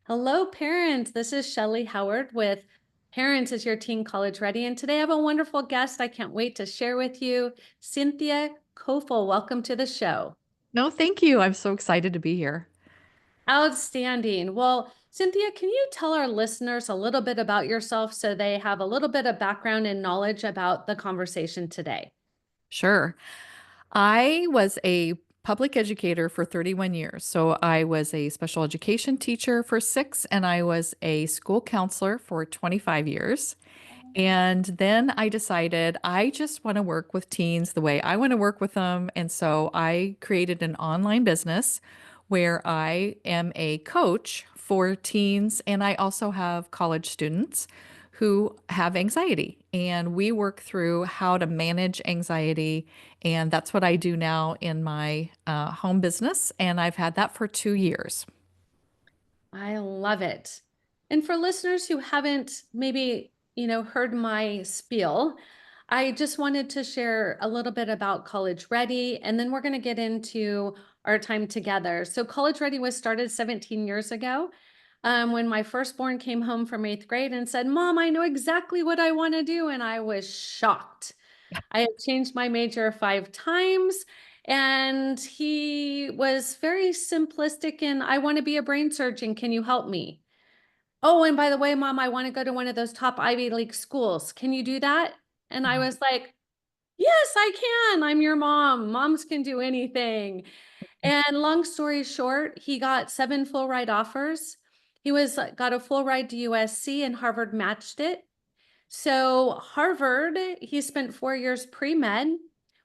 Hello, parents. This is Shelly Howard with Parents is Your Teen College Ready? And today I have a wonderful guest I can't wait to share with you, Cynthia Coufal. Welcome to the show. No, thank you. I'm so excited to be here. Outstanding. Well, Cynthia, can you tell our listeners a little bit about yourself so they have a little bit of background and knowledge about the conversation today? Sure. I was a public educator for 31 years. So I was a special education teacher for six, and I was a school counselor for 25 years. And then I decided I just want to work with teens the way I want to work with them. And so I created an online business where I am a coach for teens, and I also have college students who have anxiety. And we work through how to manage anxiety. And that's what I do now in my home business. And I've had that for 2 years. I love it. And for listeners who haven't maybe, heard my spiel, I just wanted to share a little bit about College Ready, and then we're going to get into our time together. So College Ready was started 17 years ago, when my firstborn came home from 8th grade and said, "Mom, I know exactly what I want to do." And I was shocked. I had changed my major 5 times, and he was very simplistic in, "I want to be a brain surgeon. Can you help me? Oh, and by the way, Mom, I want to go to one of those top Ivy League schools. Can you do that?" And I was like, "Yes, I can. I'm your mom. Moms can do anything." And long story short, he got 7 full ride offers. He was got a full ride to USC, and Harvard matched it. So Harvard, he spent 4 years pre-med,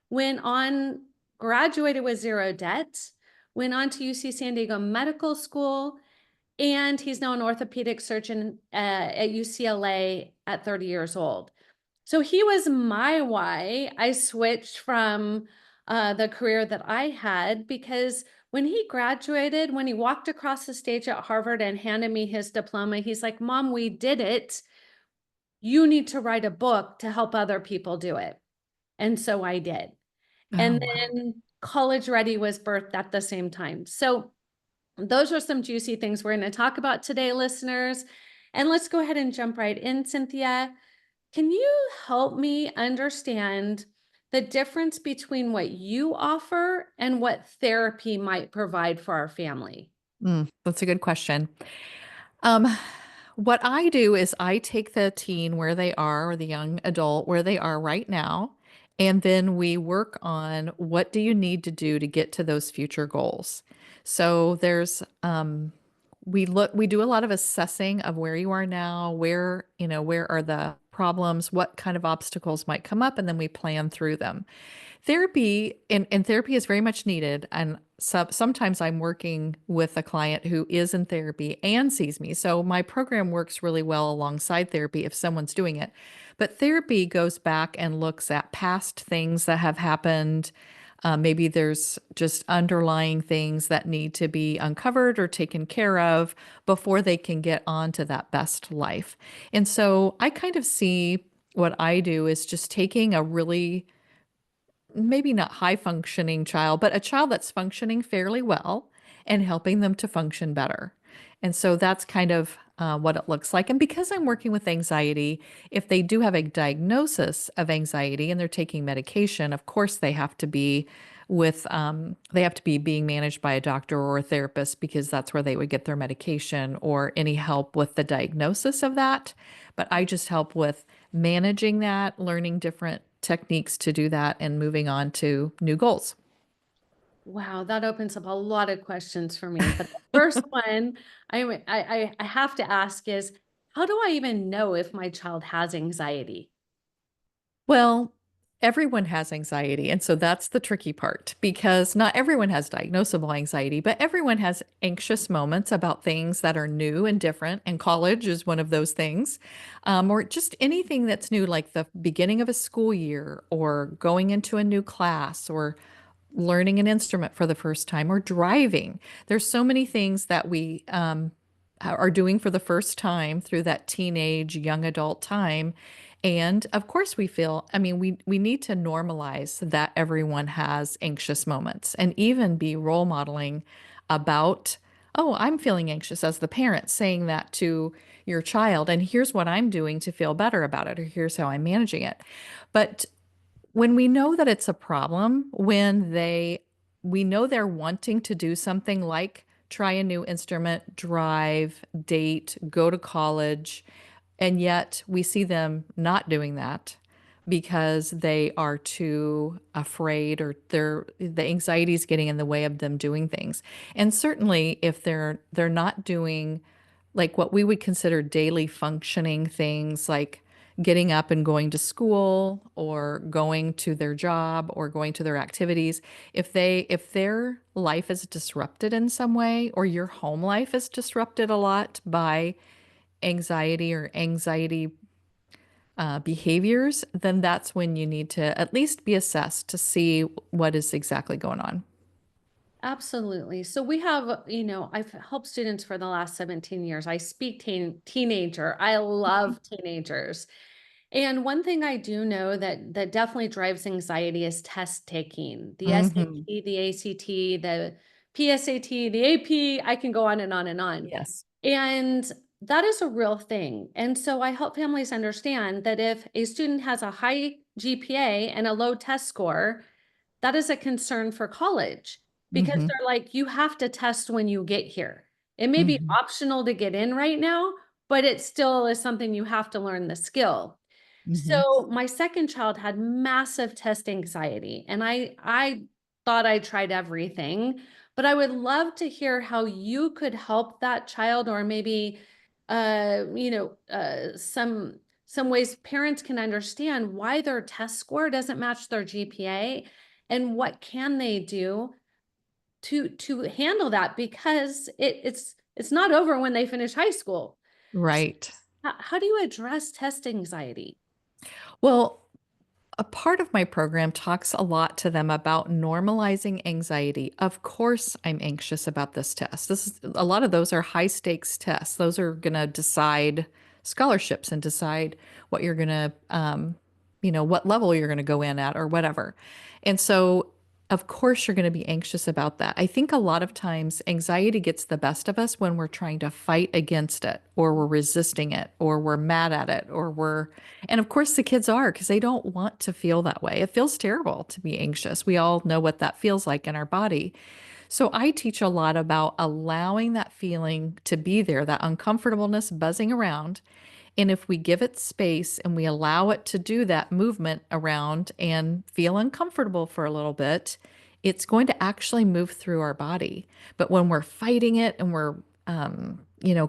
went on, graduated with zero debt, went on to UC San Diego Medical School, and he's now an orthopedic surgeon at UCLA at 30 years old. So he was my why I switched from the career that I had, because when he graduated, when he walked across the stage at Harvard and handed me his diploma, he's like, "Mom, we did it. You need to write a book to help other people do it." And so I did. Oh, And wow. then College Ready was birthed at the same time. So those are some juicy things we're going to talk about today, listeners. And let's go ahead and jump right in, Cynthia. Can you help me understand the difference between what you offer and what therapy might provide for our family? That's a good question. Um, what I do is I take the teen where they are, or the young adult where they are right now, and then we work on what do you need to do to get to those future goals. So we do a lot of assessing of where you are now, where are the problems, what kind of obstacles might come up, and then we plan through them. Therapy and therapy is very much needed. And sometimes I'm working with a client who is in therapy and sees me. So my program works really well alongside therapy if someone's doing it. But therapy goes back and looks at past things that have happened. Maybe there's just underlying things that need to be uncovered or taken care of before they can get on to that best life. And so I kind of see what I do is just taking a really maybe not high functioning child, but a child that's functioning fairly well and helping them to function better. And so that's kind of what it looks like. And because I'm working with anxiety, if they do have a diagnosis of anxiety and they're taking medication, of course they have to be being managed by a doctor or a therapist because that's where they would get their medication or any help with the diagnosis of that. But I just help with managing that, learning different techniques to do that, and moving on to new goals. Wow, that opens up a lot of questions for me. But the first one I have to ask is, how do I even know if my child has anxiety? Well, everyone has anxiety. And so that's the tricky part because not everyone has diagnosable anxiety, but everyone has anxious moments about things that are new and different. And college is one of those things, or just anything that's new, like the beginning of a school year, or going into a new class, or learning an instrument for the first time, or driving. There's so many things that we are doing for the first time through that teenage, young adult time. And of course, we need to normalize that everyone has anxious moments and even be role modeling about oh, I'm feeling anxious as the parent saying that to your child, and here's what I'm doing to feel better about it, or here's how I'm managing it. But when we know that it's a problem, we know they're wanting to do something like try a new instrument, drive, date, go to college, and yet we see them not doing that because they are too afraid, or the anxiety is getting in the way of them doing things. And certainly if they're not doing like what we would consider daily functioning things, like getting up and going to school or going to their job or going to their activities, if their life is disrupted in some way, or your home life is disrupted a lot by anxiety behaviors, then that's when you need to at least be assessed to see what is exactly going on. Absolutely. So we have, I've helped students for the last 17 years. I speak teenager. I love teenagers. And one thing I do know that definitely drives anxiety is test taking. The Hmm. SAT, the ACT, the PSAT, the AP, I can go on and on and on. Yes. And that is a real thing. And so I help families understand that if a student has a high GPA and a low test score, that is a concern for college because Hmm. they're like, you have to test when you get here. It may be Hmm. optional to get in right now, but it still is something you have to learn the skill. Hmm. So my second child had massive test anxiety, and I thought I tried everything, but I would love to hear how you could help that child, or maybe some ways parents can understand why their test score doesn't match their GPA, and what can they do to handle that, because it's not over when they finish high school. So Right. how do you address test anxiety? Well, a part of my program talks a lot to them about normalizing anxiety. Of course, I'm anxious about this test. This is a lot of those are high stakes tests. Those are going to decide scholarships and decide what you're going to, what level you're going to go in at or whatever. And so, of course, you're going to be anxious about that. I think a lot of times anxiety gets the best of us when we're trying to fight against it, or we're resisting it, or we're mad at it, and of course, the kids are, because they don't want to feel that way. It feels terrible to be anxious. We all know what that feels like in our body. So I teach a lot about allowing that feeling to be there, that uncomfortableness buzzing around. And if we give it space and we allow it to do that movement around and feel uncomfortable for a little bit, it's going to actually move through our body. But when we're fighting it and we're,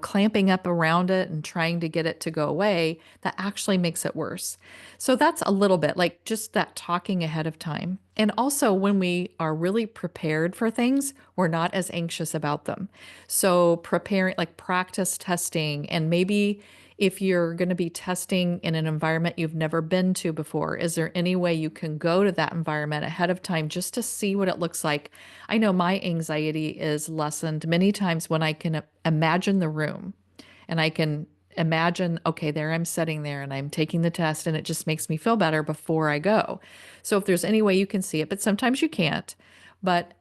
clamping up around it and trying to get it to go away, that actually makes it worse. So that's a little bit like just that talking ahead of time. And also, when we are really prepared for things, we're not as anxious about them. So, preparing, like practice testing, and maybe if you're going to be testing in an environment you've never been to before, is there any way you can go to that environment ahead of time just to see what it looks like? I know my anxiety is lessened many times when I can imagine the room, and I can imagine, okay, there I'm sitting there and I'm taking the test, and it just makes me feel better before I go. So if there's any way you can see it, but sometimes you can't. But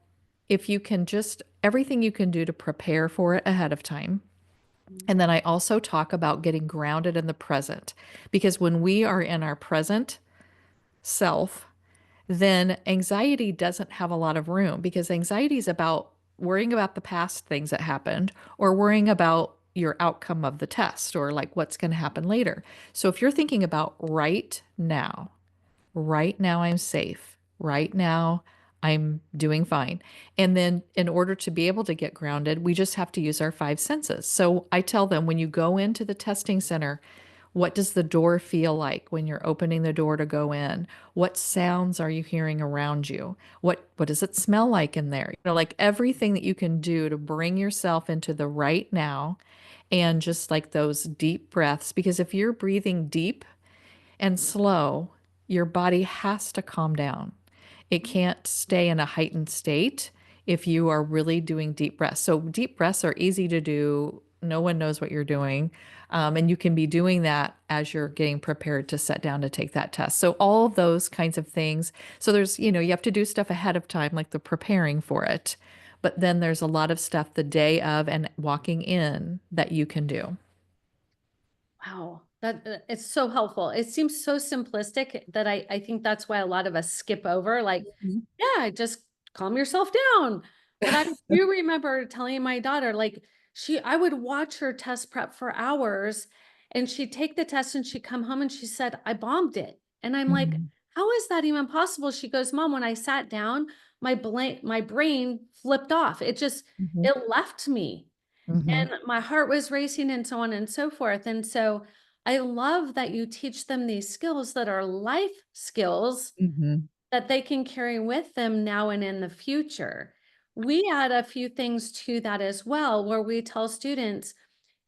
if you can just everything you can do to prepare for it ahead of time. And then I also talk about getting grounded in the present, because when we are in our present self, then anxiety doesn't have a lot of room, because anxiety is about worrying about the past things that happened, or worrying about your outcome of the test, or like what's going to happen later. So if you're thinking about right now I'm safe. Right now I'm doing fine. And then in order to be able to get grounded, we just have to use our five senses. So I tell them, when you go into the testing center, what does the door feel like when you're opening the door to go in? What sounds are you hearing around you? What does it smell like in there? Like everything that you can do to bring yourself into the right now, and just like those deep breaths, because if you're breathing deep and slow, your body has to calm down. It can't stay in a heightened state if you are really doing deep breaths. So, deep breaths are easy to do. No one knows what you're doing. And you can be doing that as you're getting prepared to sit down to take that test. So, all of those kinds of things. So, you have to do stuff ahead of time, like the preparing for it. But then there's a lot of stuff the day of and walking in that you can do. Wow, that it's so helpful. It seems so simplistic that I think that's why a lot of us skip over, like, Mhm. yeah, just calm yourself down. But I do remember telling my daughter, like, I would watch her test prep for hours, and she'd take the test and she'd come home and she said, I bombed it. And I'm like, Mhm. how is that even possible? She goes, Mom, when I sat down, my brain flipped off. Mhm. It left me. Mhm. And my heart was racing and so on and so forth. And so I love that you teach them these skills that are life skills Mhm. that they can carry with them now and in the future. We add a few things to that as well, where we tell students,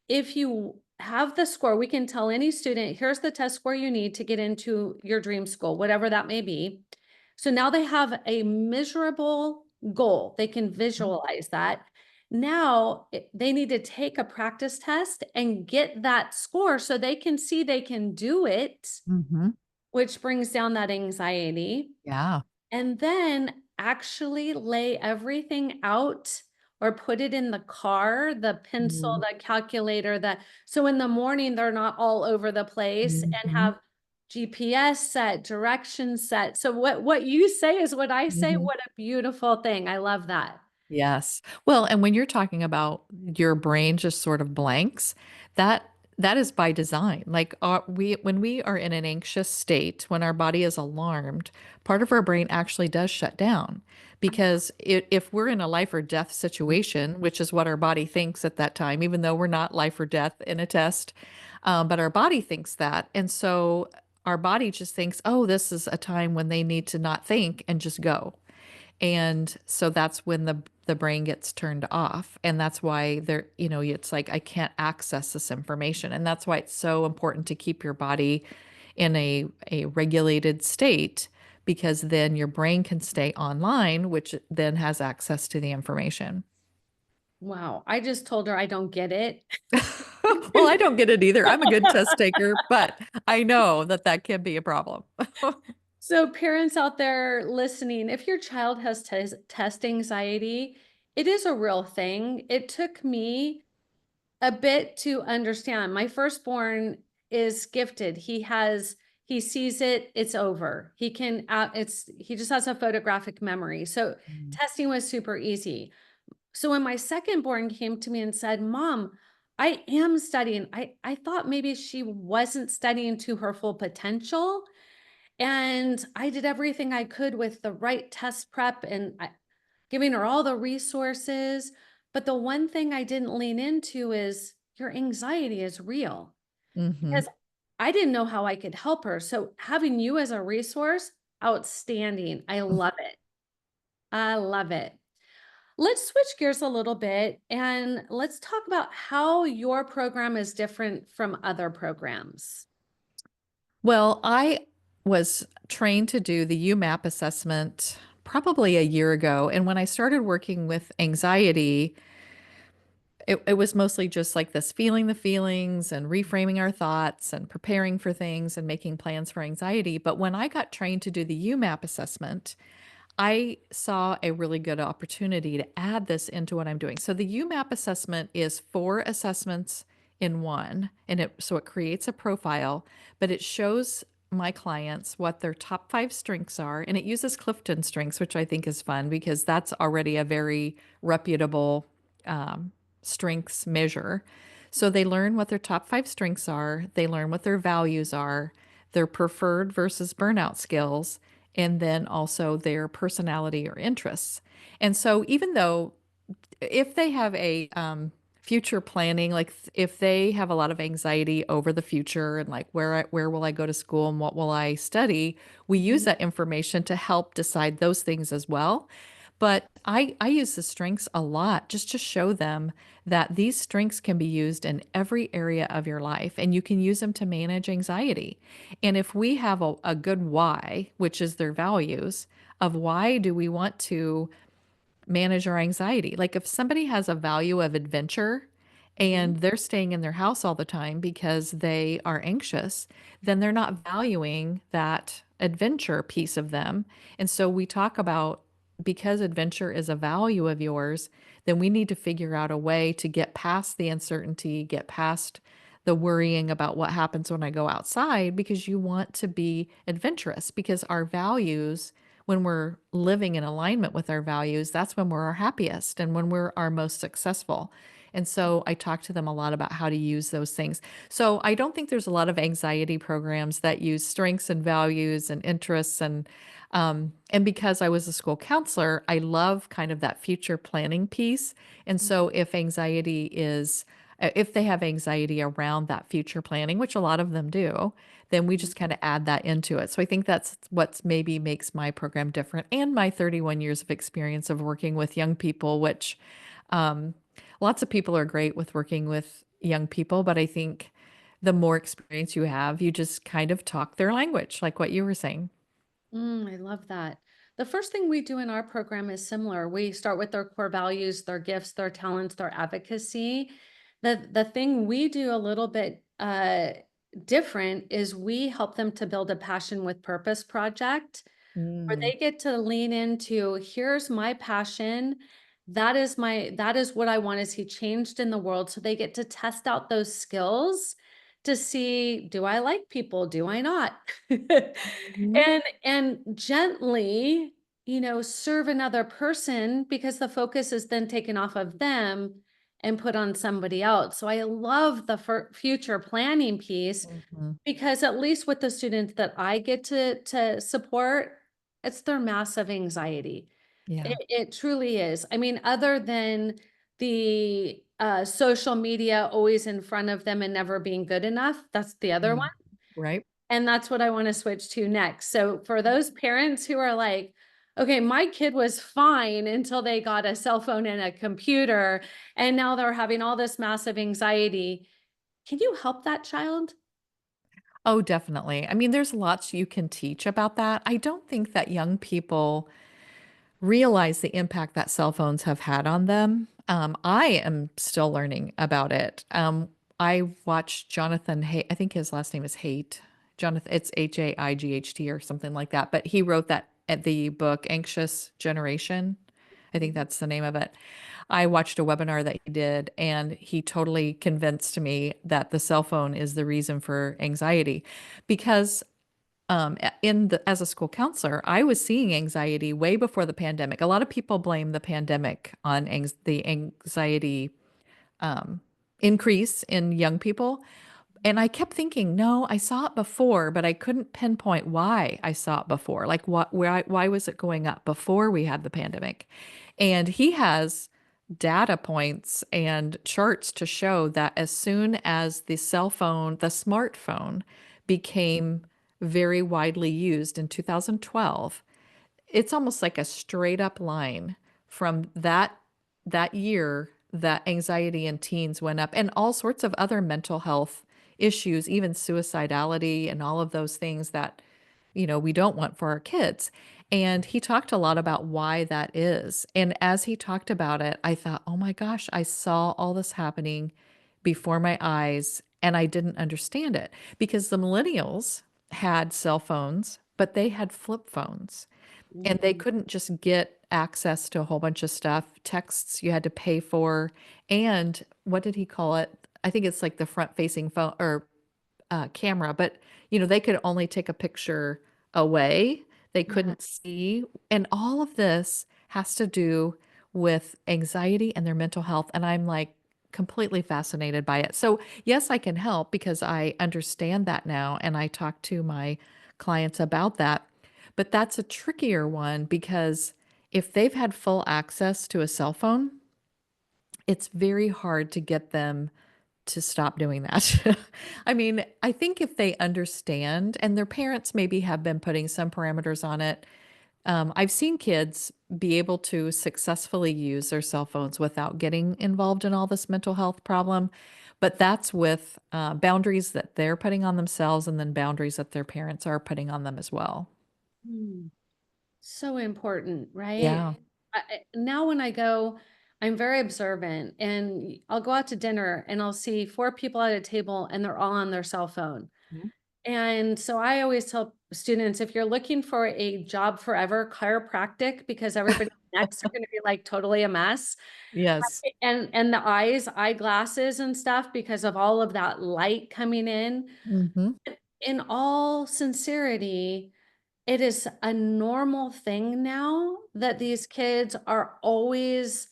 if you have the score, we can tell any student, here's the test score you need to get into your dream school, whatever that may be. So now they have a measurable goal. They can visualize that. Now they need to take a practice test and get that score so they can see they can do it, Mhm. which brings down that anxiety. Yeah. And then actually lay everything out or put it in the car, the pencil, Mhm. the calculator, so in the morning they're not all over the place and Mhm. have GPS set, directions set. So what you say is what I say. Mhm. What a beautiful thing. I love that. Yes. Well, and when you're talking about your brain just sort of blanks, that that is by design. Like we when we are in an anxious state, when our body is alarmed, part of our brain actually does shut down because if we're in a life or death situation, which is what our body thinks at that time, even though we're not life or death in a test, but our body thinks that, and so our body just thinks, oh, this is a time when they need to not think and just go. And so that's when the brain gets turned off. And that's why there, it's like I can't access this information. And that's why it's so important to keep your body in a regulated state because then your brain can stay online, which then has access to the information. Wow. I just told her I don't get it. Well, I don't get it either. I'm a good test taker, but I know that that can be a problem. So parents out there listening, if your child has test anxiety, it is a real thing. It took me a bit to understand. My firstborn is gifted. He sees it, it's over. He just has a photographic memory. So Mm. testing was super easy. So when my secondborn came to me and said, Mom, I am studying. I thought maybe she wasn't studying to her full potential. And I did everything I could with the right test prep and giving her all the resources. But the one thing I didn't lean into is your anxiety is real Mhm. because I didn't know how I could help her. So having you as a resource, outstanding. I love it. I love it. Let's switch gears a little bit and let's talk about how your program is different from other programs. Well, I was trained to do the UMAP assessment probably a year ago. And when I started working with anxiety, it was mostly just like this feeling the feelings and reframing our thoughts and preparing for things and making plans for anxiety. But when I got trained to do the UMAP assessment, I saw a really good opportunity to add this into what I'm doing. So the UMAP assessment is 4 assessments in one, and it creates a profile, but it shows my clients what their top 5 strengths are, and it uses Clifton strengths, which I think is fun because that's already a very reputable um, strengths measure. So they learn what their top 5 strengths are, they learn what their values are, their preferred versus burnout skills, and then also their personality or interests. And so, even though if they have a future planning, like if they have a lot of anxiety over the future and like where will I go to school and what will I study, we use Mhm. that information to help decide those things as well. But I use the strengths a lot just to show them that these strengths can be used in every area of your life and you can use them to manage anxiety. And if we have a good why, which is their values, of why do we want to manage our anxiety? Like if somebody has a value of adventure Mhm. and they're staying in their house all the time because they are anxious, then they're not valuing that adventure piece of them. And so we talk about because adventure is a value of yours, then we need to figure out a way to get past the uncertainty, get past the worrying about what happens when I go outside, because you want to be adventurous, because our values, when we're living in alignment with our values, that's when we're our happiest and when we're our most successful. And so I talk to them a lot about how to use those things. So I don't think there's a lot of anxiety programs that use strengths and values and interests, and because I was a school counselor, I love kind of that future planning piece. And so if they have anxiety around that future planning, which a lot of them do, then we just kind of add that into it. So I think that's what's maybe makes my program different, and my 31 years of experience of working with young people, which um, lots of people are great with working with young people, but I think the more experience you have, you just kind of talk their language, like what you were saying. I love that. The first thing we do in our program is similar. We start with their core values, their gifts, their talents, their advocacy. The thing we do a little bit different is we help them to build a passion with purpose project where Mm, they get to lean into, here's my passion. That is what I want to see changed in the world. So they get to test out those skills to see, do I like people? Do I not? mhm. And gently, serve another person, because the focus is then taken off of them and put on somebody else. So I love the future planning piece, Mhm. because at least with the students that I get to support, it's their massive anxiety. Yeah. It truly is. I mean, other than the, social media always in front of them and never being good enough, that's the other one, Mm. Right? and that's what I wanna switch to next. So for those parents who are like, "Okay, my kid was fine until they got a cell phone and a computer, and now they're having all this massive anxiety." Can you help that child? Oh, definitely. I mean, there's lots you can teach about that. I don't think that young people realize the impact that cell phones have had on them. I am still learning about it. I watched Jonathan Haidt, I think his last name is Haidt. Jonathan, it's Haight or something like that. But he wrote that at the book Anxious Generation. I think that's the name of it. I watched a webinar that he did, and he totally convinced me that the cell phone is the reason for anxiety, because as a school counselor, I was seeing anxiety way before the pandemic. A lot of people blame the pandemic on the anxiety um, increase in young people. And I kept thinking, no, I saw it before, but I couldn't pinpoint why I saw it before. Like, why was it going up before we had the pandemic? And he has data points and charts to show that as soon as the smartphone became very widely used in 2012, it's almost like a straight up line from that year that anxiety in teens went up, and all sorts of other mental health issues, even suicidality and all of those things that we don't want for our kids. And he talked a lot about why that is. And as he talked about it, I thought, oh my gosh, I saw all this happening before my eyes and I didn't understand it, because the millennials had cell phones, but they had flip phones. And they Mhm. couldn't just get access to a whole bunch of stuff. Texts you had to pay for. And what did he call it? I think it's like the front facing phone or camera, but they could only take a picture away. They Yeah. couldn't see. And all of this has to do with anxiety and their mental health. And I'm like completely fascinated by it. So, yes, I can help because I understand that now. And I talk to my clients about that. But that's a trickier one, because if they've had full access to a cell phone, it's very hard to get them to stop doing that. I mean, I think if they understand, and their parents maybe have been putting some parameters on it, I've seen kids be able to successfully use their cell phones without getting involved in all this mental health problem. But that's with boundaries that they're putting on themselves, and then boundaries that their parents are putting on them as well. Mm. So important, right? Yeah. Now when I go, I'm very observant, and I'll go out to dinner and I'll see four people at a table and they're all on their cell phone. And so I always tell students, if you're looking for a job forever, chiropractic, because everybody's necks are gonna be, like, totally a mess. Yes. And the eyeglasses and stuff because of all of that light coming in. Mhm. In all sincerity, it is a normal thing now that these kids are always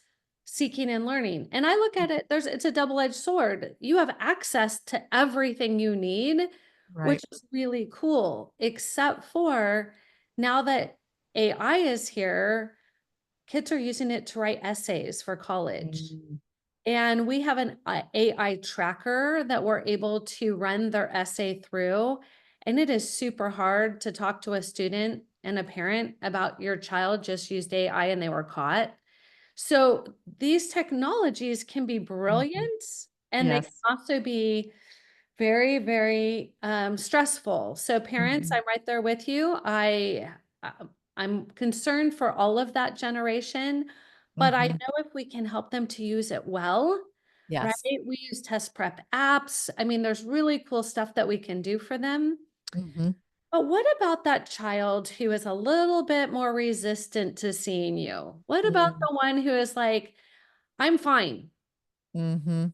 seeking and learning. And I look at it, it's a double-edged sword. You have access to everything you need, which Right. is really cool, except for now that AI is here, kids are using it to write essays for college. Mm. And we have an AI tracker that we're able to run their essay through, and it is super hard to talk to a student and a parent about your child just used AI and they were caught. So these technologies can be Mhm. brilliant, and they can Yes. also be very, very, stressful. So parents, Mhm. I'm right there with you. I'm concerned for all of that generation, but I Mhm. know if we can help them to use it well, right? Yes. We use test prep apps. I mean, there's really cool stuff that we can do for them. Mhm. But what about that child who is a little bit more resistant to seeing you? What about Mm. the one who is like, "I'm fine." Mhm.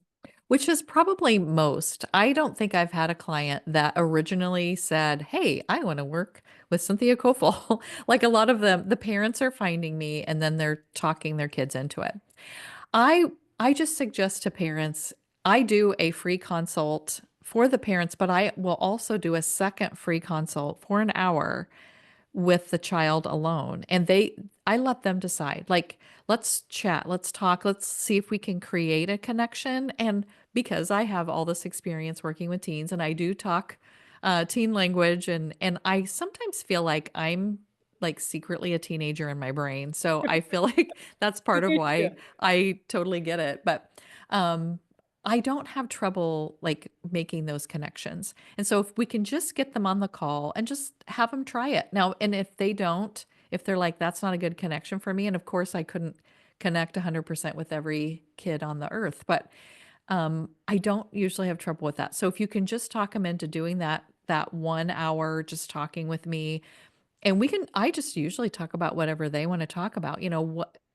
Which is probably most. I don't think I've had a client that originally said, "Hey, I wanna work with Cynthia Coufal." Like, a lot of them the parents are finding me, and then they're talking their kids into it. I I just suggest to parents I do a free consult for the parents, but I will also do a second free consult for an hour with the child alone, and I let them decide, like, "Let's chat, let's talk, let's see if we can create a connection," and because I have all this experience working with teens and I do talk, teen language, and I sometimes feel like I'm, like, secretly a teenager in my brain, so I feel like that's part of Me too. why I totally get it, but, um, I don't have trouble, like, making those connections. And so if we can just get them on the call and just have them try it. Now, and if they don't, if they're like, that's not a good connection for me, and of course I couldn't connect 100% with every kid on the earth, but I don't usually have trouble with that. So if you can just talk them into doing that 1 hour just talking with me, and we can I just usually talk about whatever they wanna talk about,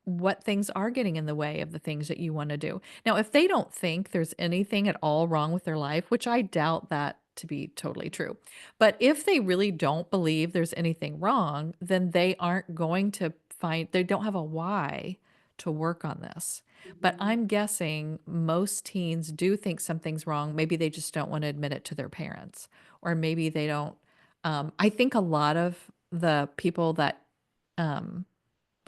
what things are getting in the way of the things that you wanna do. Now, if they don't think there's anything at all wrong with their life, which I doubt that to be totally true, but if they really don't believe there's anything wrong, then they aren't going to they don't have a why to work on this. But Mhm. I'm guessing most teens do think something's wrong, maybe they just don't wanna admit it to their parents, or maybe they don't I think a lot of the people that, um,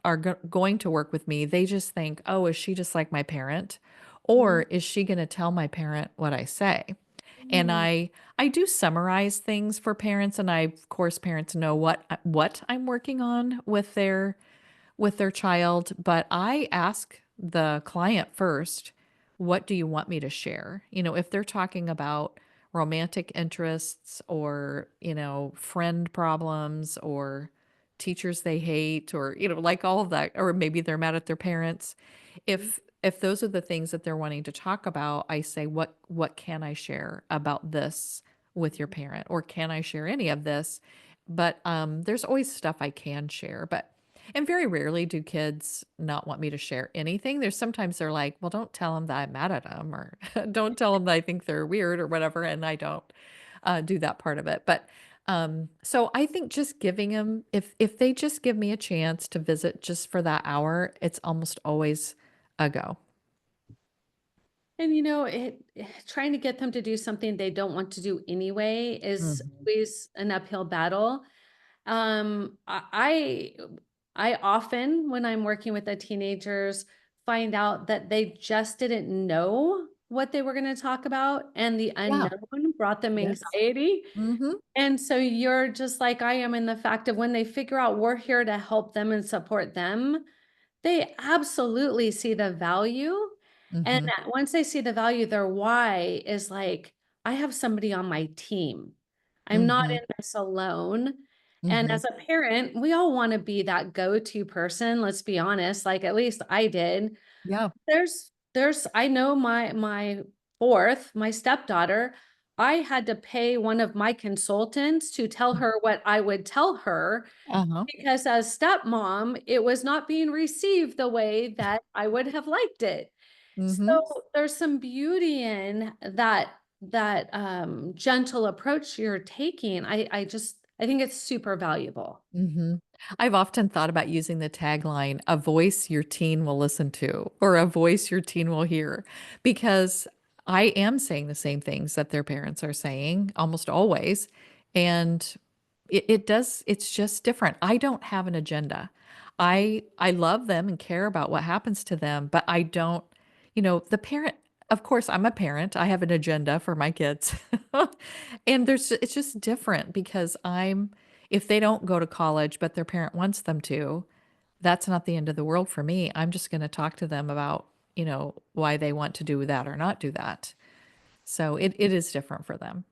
are going to work with me, they just think, "Oh, is she just like my parent? Or Mm, is she gonna tell my parent what I say?" And mm, I do summarize things for parents, and of course, parents know what I'm working on with their child, but I ask the client first, "What do you want me to share?" If they're talking about romantic interests or, friend problems or teachers they hate or, like all of that, or maybe they're mad at their parents. mm, If those are the things that they're wanting to talk about, I say, "What can I share about this with your parent? Or can I share any of this?" But there's always stuff I can share, but and very rarely do kids not want me to share anything. There's sometimes they're like, "Well, don't tell them that I'm mad at them," or "Don't tell them that I think they're weird," or whatever, and I don't, do that part of it. But, so I think just giving them if they just give me a chance to visit just for that hour, it's almost always a go. And trying to get them to do something they don't want to do anyway is Mhm. always an uphill battle. I often, when I'm working with the teenagers, find out that they just didn't know what they were going to talk about, and the Yeah. unknown brought them Yes. anxiety. Mhm. And so you're just like I am in the fact of when they figure out we're here to help them and support them, they absolutely see the value, and Mhm. that once they see the value, their why is like, "I have somebody on my team. I'm not Mhm. in this alone." And Mhm. as a parent, we all wanna be that go-to person, let's be honest, like, at least I did. Yeah. I know my 4th, my stepdaughter, I had to pay one of my consultants to tell her what I would tell her Uh-huh. because as stepmom, it was not being received the way that I would have liked it. Mhm. So there's some beauty in that gentle approach you're taking. I think it's super valuable. Mhm. I've often thought about using the tagline, "A voice your teen will listen to," or "A voice your teen will hear," because I am saying the same things that their parents are saying almost always, and it's just different. I don't have an agenda. I love them and care about what happens to them, but I don't the parent of course, I'm a parent. I have an agenda for my kids. And it's just different because if they don't go to college, but their parent wants them to, that's not the end of the world for me. I'm just gonna talk to them about, why they want to do that or not do that. So it is different for them.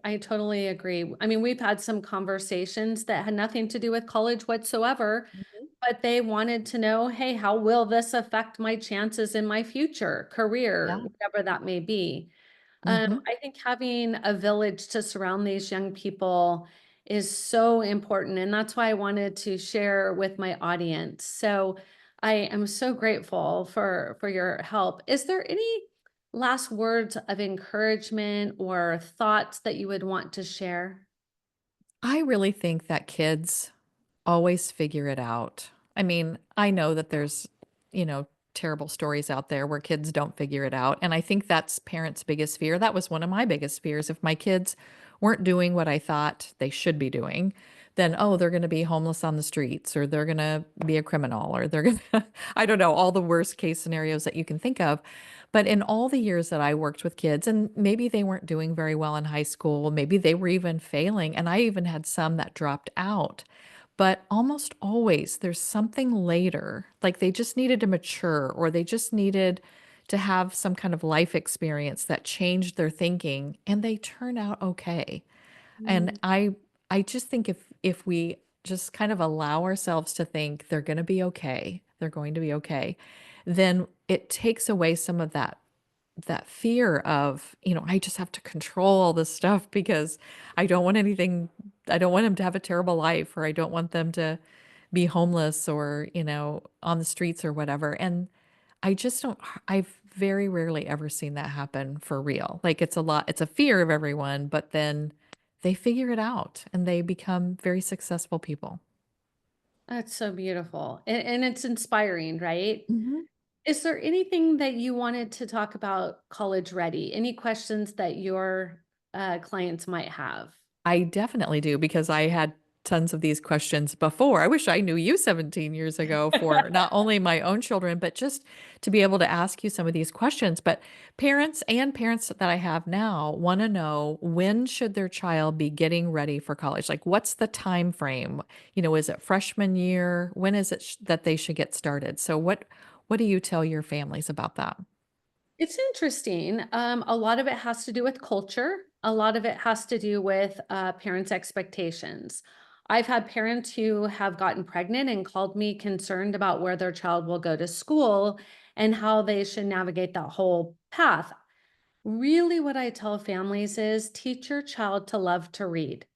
I totally agree. I mean, we've had some conversations that had nothing to do with college whatsoever, Mhm. but they wanted to know, "Hey, how will this affect my chances in my future, career, Yeah. whatever that may be?" Mhm. I think having a village to surround these young people is so important, and that's why I wanted to share with my audience. So I am so grateful for your help. Is there any last words of encouragement or thoughts that you would want to share? I really think that kids always figure it out. I mean, I know that there's, you know, terrible stories out there where kids don't figure it out, and I think that's parents' biggest fear. That was one of my biggest fears. If my kids weren't doing what I thought they should be doing, then, oh, they're gonna be homeless on the streets, or they're gonna be a criminal, or they're gonna I don't know, all the worst case scenarios that you can think of. But in all the years that I worked with kids, and maybe they weren't doing very well in high school, maybe they were even failing, and I even had some that dropped out. But almost always there's something later, like they just needed to mature or they just needed to have some kind of life experience that changed their thinking and they turn out okay. And Mm, I just think if we just kind of allow ourselves to think they're going to be okay, they're going to be okay, then it takes away some of that fear of, I just have to control all this stuff because I don't want them to have a terrible life, or I don't want them to be homeless or, on the streets or whatever. And I just don't, I've very rarely ever seen that happen for real. Like it's a fear of everyone, but then they figure it out and they become very successful people. that's so beautiful, and it's inspiring, right? Mhm. Is there anything that you wanted to talk about college ready? Any questions that your clients might have? I definitely do because I had tons of these questions before. I wish I knew you 17 years ago for not only my own children, but just to be able to ask you some of these questions. But parents that I have now want to know, when should their child be getting ready for college? Like what's the time frame? Is it freshman year? When is it that they should get started? So what do you tell your families about that? It's interesting. A lot of it has to do with culture. A lot of it has to do with parents' expectations. I've had parents who have gotten pregnant and called me concerned about where their child will go to school and how they should navigate that whole path. Really, what I tell families is teach your child to love to read.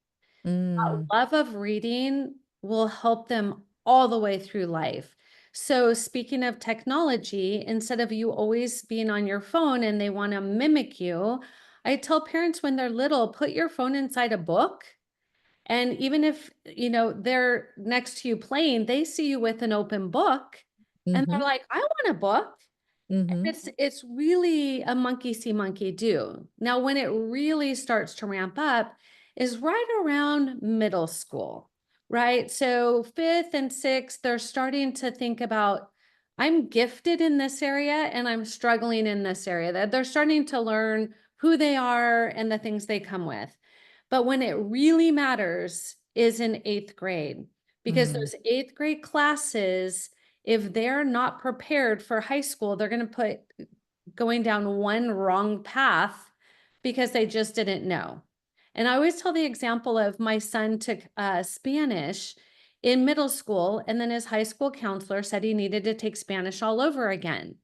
Mm, Love of reading will help them all the way through life. So, speaking of technology, instead of you always being on your phone and they want to mimic you, I tell parents when they're little, put your phone inside a book. And even if, they're next to you playing, they see you with an open book and they're mhm, like, I want a book. mhm, It's really a monkey see, monkey do. Now, when it really starts to ramp up is right around middle school, right? So 5th and 6th, they're starting to think about, I'm gifted in this area and I'm struggling in this area. That they're starting to learn who they are and the things they come with. But when it really matters is in 8th grade, because mm, those 8th grade classes, if they're not prepared for high school, they're gonna put going down one wrong path because they just didn't know. And I always tell the example of my son took Spanish in middle school, and then his high school counselor said he needed to take Spanish all over again.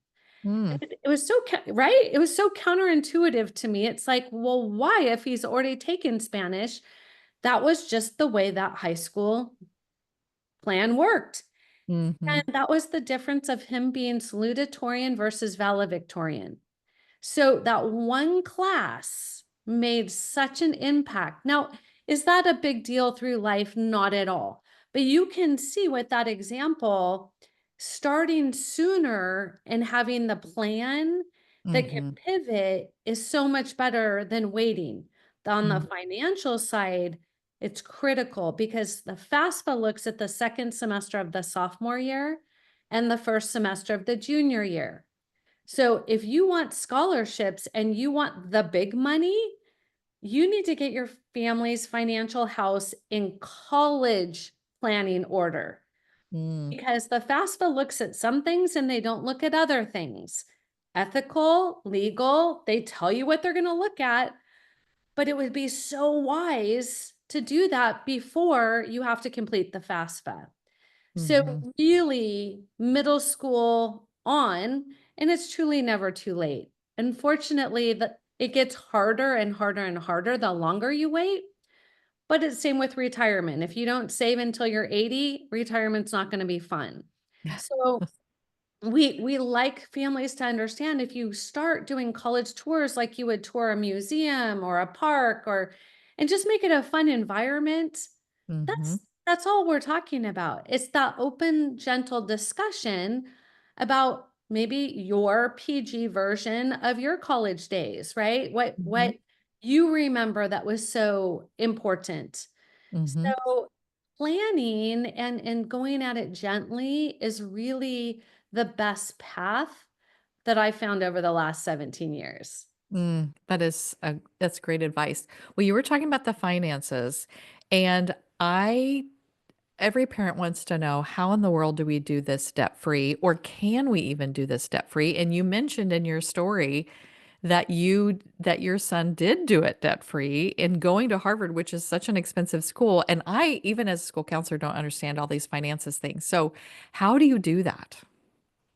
Mm, It was so right? It was so counterintuitive to me. It's like, well, why if he's already taken Spanish? That was just the way that high school plan worked. And mhm, that was the difference of him being salutatorian versus valedictorian. So that one class made such an impact. Now, is that a big deal through life? Not at all. But you can see with that example, starting sooner and having the plan that can mhm, pivot is so much better than waiting. On the mhm, financial side, it's critical because the FAFSA looks at the second semester of the sophomore year and the first semester of the junior year. So if you want scholarships and you want the big money, you need to get your family's financial house in college planning order mm, because the FAFSA looks at some things and they don't look at other things. Ethical, legal, they tell you what they're going to look at, but it would be so wise to do that before you have to complete the FAFSA. So mhm. really middle school on, and it's truly never too late. Unfortunately, it gets harder and harder and harder the longer you wait. But it's same with retirement. If you don't save until you're 80, retirement's not going to be fun. So we like families to understand if you start doing college tours like you would tour a museum or a park or and just make it a fun environment, Mhm, that's all we're talking about. It's that open, gentle discussion about maybe your PG version of your college days, right? mhm, What you remember that was so important. mhm. So planning and going at it gently is really the best path that I found over the last 17 years. That's great advice. Well, you were talking about the finances, and I every parent wants to know, how in the world do we do this debt free, or can we even do this debt free? And you mentioned in your story that your son did do it debt free in going to Harvard, which is such an expensive school. And I, even as a school counselor, don't understand all these finances things. So, how do you do that?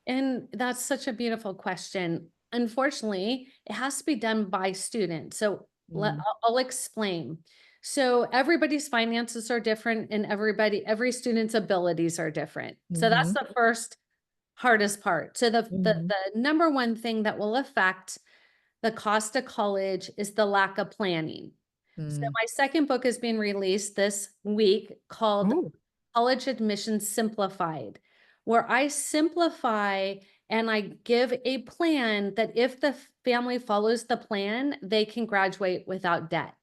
And that's such a beautiful question. Unfortunately, it has to be done by students. So Mm, I'll explain. So everybody's finances are different and every student's abilities are different. So that's mhm, the first hardest part. So mhm, the number one thing that will affect the cost of college is the lack of planning. So mm. my second book is being released this week called Ooh. College Admissions Simplified, where I simplify and I give a plan that if the family follows the plan, they can graduate without debt.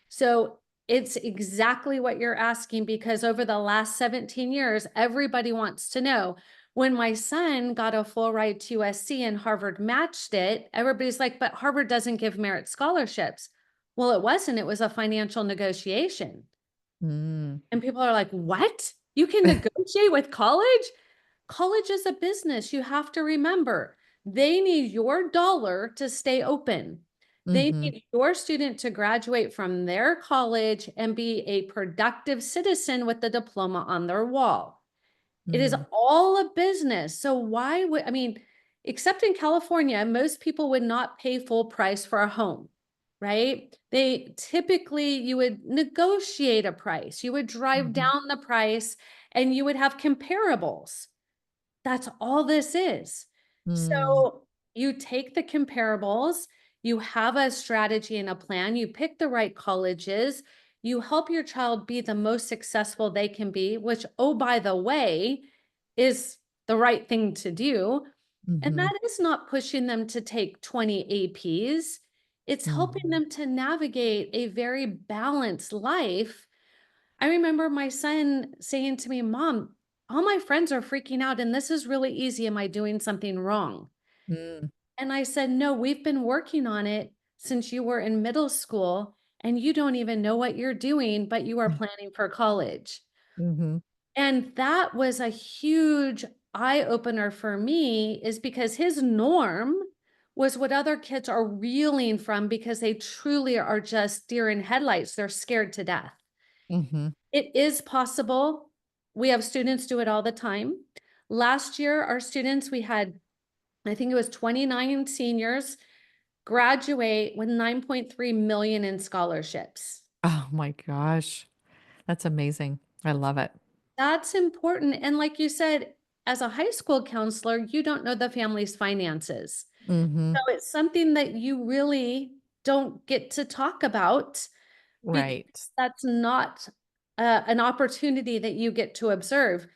So it's exactly what you're asking because over the last 17 years, everybody wants to know. When my son got a full ride to USC and Harvard matched it, everybody's like, but Harvard doesn't give merit scholarships. Well, it wasn't, it was a financial negotiation. Mm. And people are like, what? You can negotiate with college? College is a business. You have to remember, they need your dollar to stay open. They Mhm, need your student to graduate from their college and be a productive citizen with the diploma on their wall. It is mm, all a business. So why would, I mean, except in California, most people would not pay full price for a home, right? They typically, you would negotiate a price, you would drive mhm, down the price, and you would have comparables. That's all this is. mm, So you take the comparables, you have a strategy and a plan, you pick the right colleges, you help your child be the most successful they can be, which, oh, by the way, is the right thing to do. And mhm, that is not pushing them to take 20 APs. It's helping mhm, them to navigate a very balanced life. I remember my son saying to me, Mom, all my friends are freaking out and this is really easy. Am I doing something wrong? mm, And I said, No, we've been working on it since you were in middle school and you don't even know what you're doing, but you are planning for college. mhm, And that was a huge eye opener for me, is because his norm was what other kids are reeling from because they truly are just deer in headlights. They're scared to death. mhm, It is possible. We have students do it all the time. Last year, our students, we had I think it was 29 seniors graduate with 9.3 million in scholarships. Oh my gosh. That's amazing. I love it. That's important. And like you said, as a high school counselor, you don't know the family's finances. Mhm. So it's something that you really don't get to talk about because Right. that's not an opportunity that you get to observe.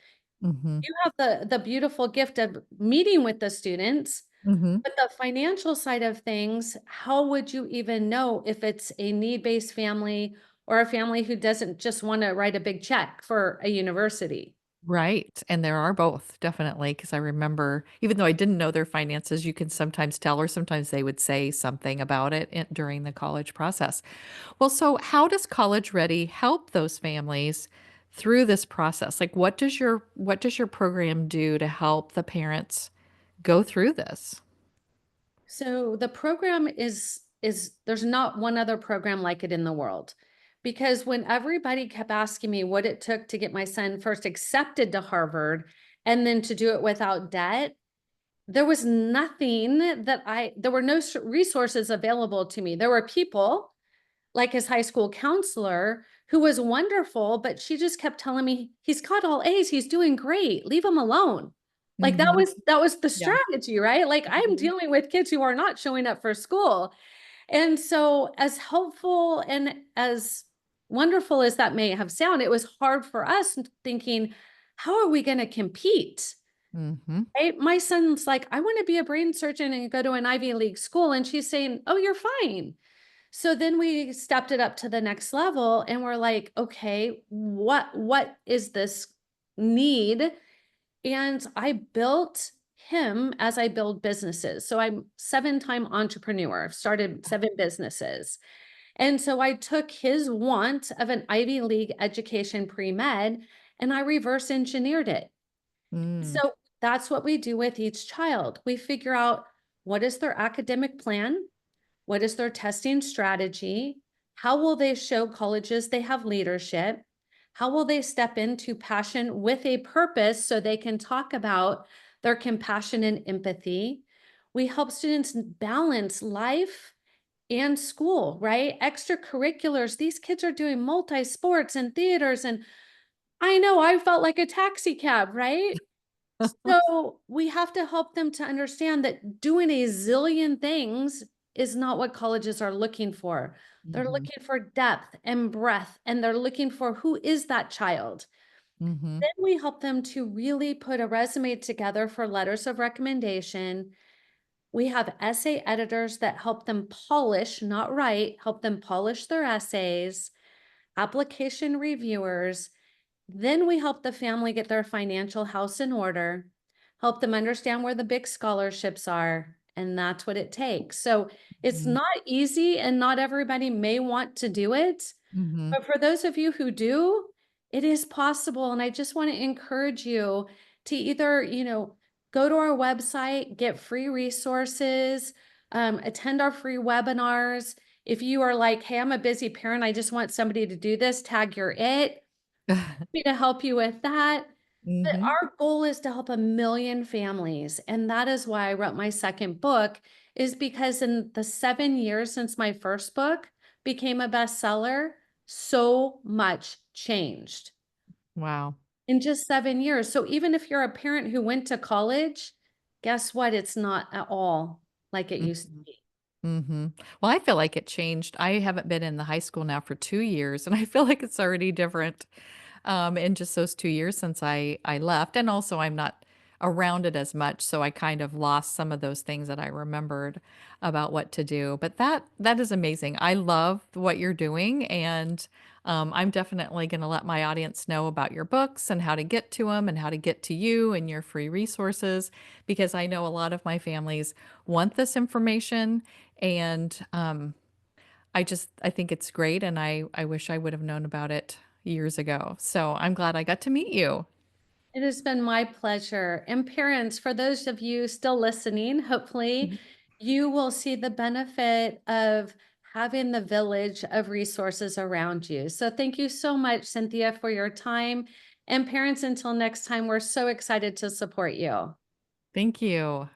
Mhm. You have the beautiful gift of meeting with the students, Mhm. but the financial side of things, how would you even know if it's a need-based family or a family who doesn't just want to write a big check for a university? Right, and there are both, definitely. Because I remember even though I didn't know their finances, you can sometimes tell or sometimes they would say something about it during the college process. Well, so how does College Ready help those families through this process? Like, what does your program do to help the parents go through this? So the program is there's not one other program like it in the world. Because when everybody kept asking me what it took to get my son first accepted to Harvard and then to do it without debt, there was nothing that there were no resources available to me. There were people like his high school counselor who was wonderful, but she just kept telling me, "He's got all A's, he's doing great, leave him alone." Like Mhm. that was the Yeah. strategy, right? Like I'm Mhm. dealing with kids who are not showing up for school. And so as helpful and as wonderful as that may have sounded, it was hard for us thinking, how are we going to compete? Mhm. Right? My son's like, I want to be a brain surgeon and go to an Ivy League school. And she's saying, oh, you're fine. So then we stepped it up to the next level and we're like, okay, what is this need? And I built him as I build businesses. So I'm 7-time entrepreneur. I've started 7 businesses. And so I took his want of an Ivy League education pre-med and I reverse engineered it. Mm. So that's what we do with each child. We figure out what is their academic plan? What is their testing strategy? How will they show colleges they have leadership? How will they step into passion with a purpose so they can talk about their compassion and empathy? We help students balance life and school, right? Extracurriculars. These kids are doing multi sports and theaters. And I know I felt like a taxi cab, right? So we have to help them to understand that doing a zillion things is not what colleges are looking for. They're Mhm. looking for depth and breadth, and they're looking for who is that child. Mhm. Then we help them to really put a resume together for letters of recommendation. We have essay editors that help them polish, not write, help them polish their essays, application reviewers, then we help the family get their financial house in order, help them understand where the big scholarships are, and that's what it takes. So it's Mhm. not easy, and not everybody may want to do it. Mhm. But for those of you who do, it is possible. And I just want to encourage you to either, go to our website, get free resources, attend our free webinars. If you are like, hey, I'm a busy parent, I just want somebody to do this, tag your it me to help you with that. But Mhm. our goal is to help a million families. And that is why I wrote my second book, is because in the 7 years since my first book became a bestseller, so much changed Wow. in just 7 years. So even if you're a parent who went to college, guess what? It's not at all like it used to Mhm. be. Mhm. Well, I feel like it changed. I haven't been in the high school now for 2 years, and I feel like it's already different, in just those 2 years since I left, and also I'm not around it as much, so I kind of lost some of those things that I remembered about what to do, but that is amazing. I love what you're doing, and, I'm definitely gonna let my audience know about your books and how to get to them and how to get to you and your free resources, because I know a lot of my families want this information, and, I think it's great, and I wish I would have known about it years ago. So I'm glad I got to meet you. It has been my pleasure. And parents, for those of you still listening, hopefully Mhm. you will see the benefit of having the village of resources around you. So thank you so much, Cynthia, for your time. And parents, until next time, we're so excited to support you. Thank you.